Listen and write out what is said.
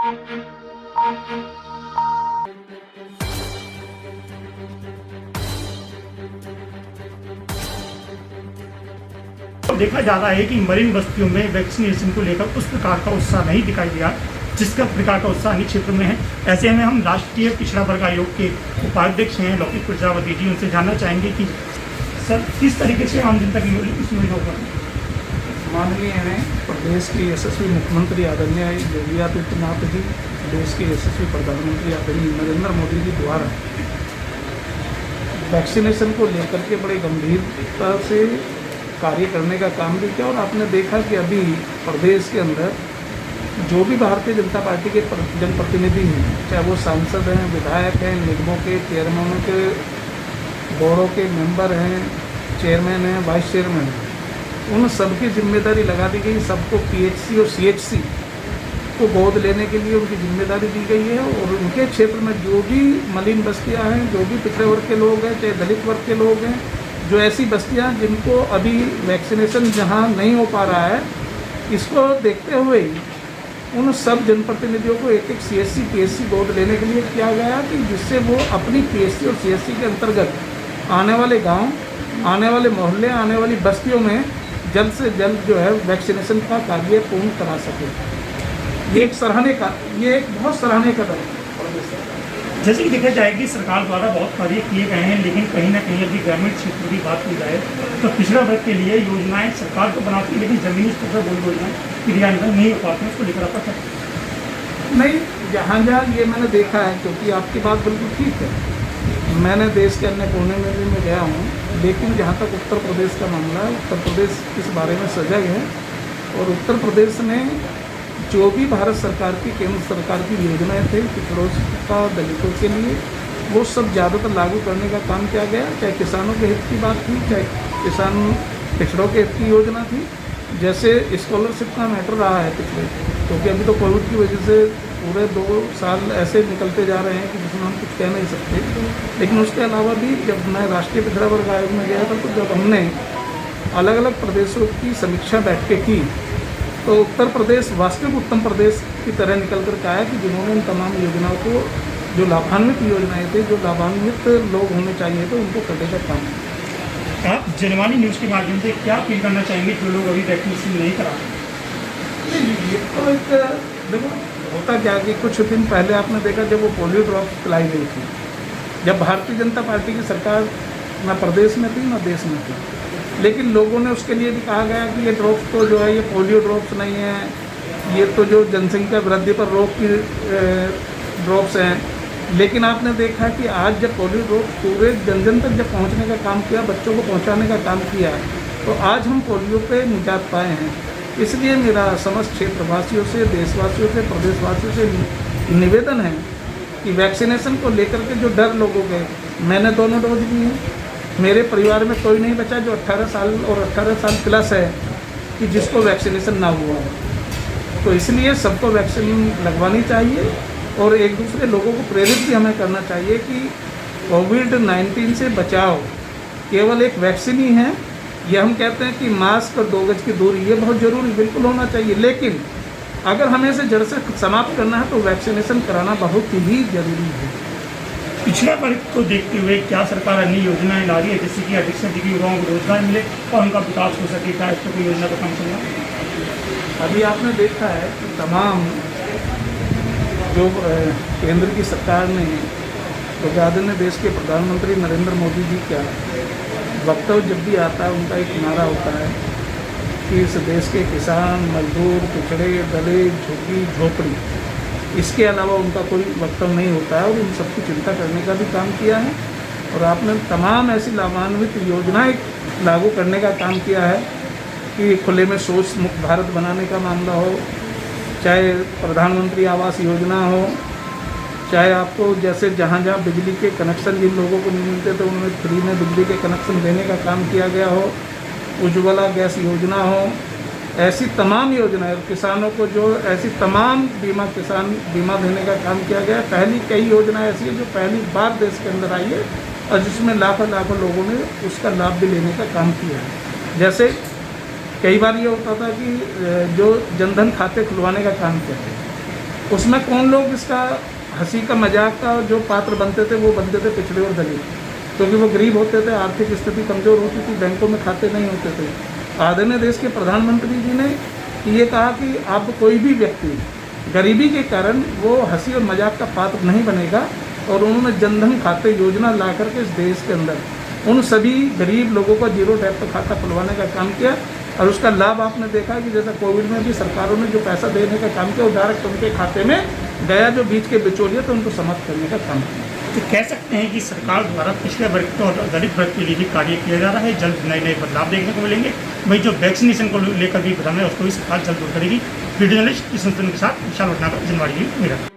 देखा जा रहा है कि मरीन बस्तियों में वैक्सीनेशन को लेकर उस प्रकार का उत्साह नहीं दिखाई दिया जिसका प्रकार का उत्साह अन्य क्षेत्रों में है। ऐसे में हम राष्ट्रीय पिछड़ा वर्ग आयोग के उपाध्यक्ष हैं लौकिक प्रजापति जी, उनसे जानना चाहेंगे कि सर किस तरीके से आम जनता की इस योजना पर माननीय हैं प्रदेश के यशस्वी मुख्यमंत्री आदरणीय योगी आदित्यनाथ जी, देश के यशस्वी प्रधानमंत्री आदरणीय नरेंद्र मोदी जी द्वारा वैक्सीनेशन को लेकर के बड़े गंभीरता से कार्य करने का काम भी किया। और आपने देखा कि अभी प्रदेश के अंदर जो भी भारतीय जनता पार्टी के जनप्रतिनिधि हैं, चाहे वो सांसद हैं, विधायक हैं, निगमों के चेयरमैनों के, बोर्डों के मेंबर हैं, चेयरमैन हैं, वाइस चेयरमैन हैं, उन सबकी जिम्मेदारी लगा दी गई। सबको पीएचसी और सीएचसी को गोद लेने के लिए उनकी जिम्मेदारी दी गई है। और उनके क्षेत्र में जो भी मलिन बस्तियां हैं, जो भी पिछड़े वर्ग के लोग हैं, चाहे दलित वर्ग के लोग हैं, जो ऐसी बस्तियां जिनको अभी वैक्सीनेशन जहां नहीं हो पा रहा है, इसको देखते हुए उन सब जनप्रतिनिधियों को एक एक सीएससी पीएचसी गोद लेने के लिए किया गया कि जिससे वो अपनी पीएचसी और सीएचसी के अंतर्गत आने वाले गांव, आने वाले मोहल्ले, आने वाली बस्तियों में जल्द से जल्द जो है वैक्सीनेशन का कार्य पूर्ण करा सके। ये एक बहुत सराहनीय कदम है। जैसे कि देखा जाए कि सरकार द्वारा बहुत कार्य किए गए हैं, लेकिन कहीं ना कहीं अभी ग्रामीण क्षेत्र की बात की जाए तो पिछड़ा वर्ग के लिए योजनाएं सरकार तो बनाती है, लेकिन जमीनी स्तर पर वो योजनाएं क्रियान्वयन नहीं हो पाती हैं। उसको लेकर आपका क्या? नहीं, जहाँ ये मैंने देखा है, क्योंकि आपकी बात बिल्कुल ठीक है, मैंने देश के अन्य कोने में भी मैं गया हूँ, लेकिन जहाँ तक उत्तर प्रदेश का मामला है, उत्तर प्रदेश इस बारे में सजग है। और उत्तर प्रदेश में जो भी भारत सरकार की, केंद्र सरकार की योजनाएं थे पिछड़ों का, दलितों के लिए, वो सब ज़्यादातर लागू करने का काम किया गया। चाहे किसानों के हित की बात थी, चाहे किसान पिछड़ों के हित की योजना थी। जैसे स्कॉलरशिप का मैटर रहा है पिछले, क्योंकि अभी तो कोविड की वजह से पूरे 2 साल ऐसे निकलते जा रहे हैं कि जिसमें हम कुछ कह नहीं सकते। लेकिन उसके अलावा भी जब मैं राष्ट्रीय पिछड़ा वर्ग आयोग में गया था, तो जब हमने अलग अलग प्रदेशों की समीक्षा बैठकें की, तो उत्तर प्रदेश वास्तविक उत्तम प्रदेश की तरह निकल कर के आया कि जिन्होंने इन तमाम योजनाओं को, जो लाभान्वित योजनाएं थे, जो लाभान्वित लोग होने चाहिए थे, उनको करने का काम किया। आप जनवाणी न्यूज़ के माध्यम से क्या अपील करना चाहेंगे जो लोग अभी वैक्सीनेशन नहीं करा? ये तो एक देखो होता क्या कि कुछ दिन पहले आपने देखा जब वो पोलियो ड्रॉप्स पिलाई गई थी, जब भारतीय जनता पार्टी की सरकार न प्रदेश में थी न देश में थी, लेकिन लोगों ने उसके लिए भी कहा गया कि ये ड्रॉप्स तो जो है ये पोलियो ड्रॉप्स नहीं है, ये तो जो जनसंख्या वृद्धि पर रोक की ड्रॉप्स हैं। लेकिन आपने देखा कि आज जब पोलियो ड्रॉप्स पूरे जन जन तक जब पहुंचने का काम किया, बच्चों को पहुंचाने का काम किया, तो आज हम पोलियो पे निजात पाए हैं। इसलिए मेरा समस्त क्षेत्रवासियों से, देशवासियों से, प्रदेशवासियों से निवेदन है कि वैक्सीनेशन को लेकर के जो डर लोगों के, मैंने दोनों डोज ली हैं, मेरे परिवार में कोई नहीं बचा जो 18 साल और 18 साल प्लस है कि जिसको वैक्सीनेशन ना हुआ है। तो इसलिए सबको वैक्सीन लगवानी चाहिए और एक दूसरे लोगों को प्रेरित भी हमें करना चाहिए कि कोविड-19 से बचाव केवल एक वैक्सीन ही है। ये हम कहते हैं कि मास्क और 2 गज की दूरी, ये बहुत ज़रूरी बिल्कुल होना चाहिए, लेकिन अगर हमें इसे जड़ से समाप्त करना है तो वैक्सीनेशन कराना बहुत ही ज़रूरी है। पिछड़ा वर्ग को देखते हुए क्या सरकार अन्य योजनाएं ला रही है जिससे कि अधिक से अधिक युवाओं को रोजगार मिले और उनका विकास हो सके? क्या इस पर कोई योजना का काम चल रहा है? अभी आपने देखा है कि तमाम जो केंद्र की सरकार ने, तो आदरणीय देश के प्रधानमंत्री नरेंद्र मोदी जी का वक्तव्य जब भी आता है, उनका एक नारा होता है कि इस देश के किसान, मजदूर, पिछड़े, दलित, झुग्गी झोपड़ी, इसके अलावा उनका कोई वक्तव्य नहीं होता है। और इन सबकी चिंता करने का भी काम किया है। और आपने तमाम ऐसी लाभान्वित योजनाएं लागू करने का काम किया है कि खुले में शौच मुक्त भारत बनाने का मामला हो, चाहे प्रधानमंत्री आवास योजना हो, चाहे आपको जैसे जहाँ जहाँ बिजली के कनेक्शन जिन लोगों को नहीं मिलते थे उन्हें फ्री में बिजली के कनेक्शन देने का काम किया गया हो, उज्ज्वला गैस योजना हो, ऐसी तमाम योजनाएं, किसानों को जो ऐसी तमाम किसान बीमा देने का काम किया गया। पहली कई योजनाएं ऐसी है जो पहली बार देश के अंदर आई है और जिसमें लाखों लाखों लोगों ने उसका लाभ भी लेने का काम किया है। जैसे कई बार ये होता था कि जो जनधन खाते खुलवाने का काम किया है, उसमें कौन लोग इसका हंसी का मजाक का जो पात्र बनते थे वो बनते थे पिछड़े और दलित, क्योंकि वो गरीब होते थे, आर्थिक स्थिति कमज़ोर होती थी, बैंकों में खाते नहीं होते थे। आदरणीय देश के प्रधानमंत्री जी ने ये कहा कि अब कोई भी व्यक्ति गरीबी के कारण वो हंसी और मजाक का पात्र नहीं बनेगा, और उन्होंने जनधन खाते योजना ला करके इस देश के अंदर उन सभी गरीब लोगों का जीरो टैप का खाता खुलवाने का काम किया, और उसका लाभ आपने देखा कि जैसा कोविड में भी सरकारों ने जो पैसा देने का काम किया वो डायरेक्ट उनके खाते में गया, जो बीच के बिचौलिए तो उनको समाप्त करने का काम किया। तो कह सकते हैं कि सरकार द्वारा पिछड़े वर्ग और दलित वर्ग के लिए भी कार्य किया जा रहा है, जल्द नए नए बदलाव देखने को मिलेंगे। वही जो वैक्सीनेशन को लेकर भी भ्रम है उसको भी सरकार जल्द दूर करेगी। वीडियो जर्नलिस्ट किशन के साथ विशाल भटनागर, जनवाड़ी मेरठ।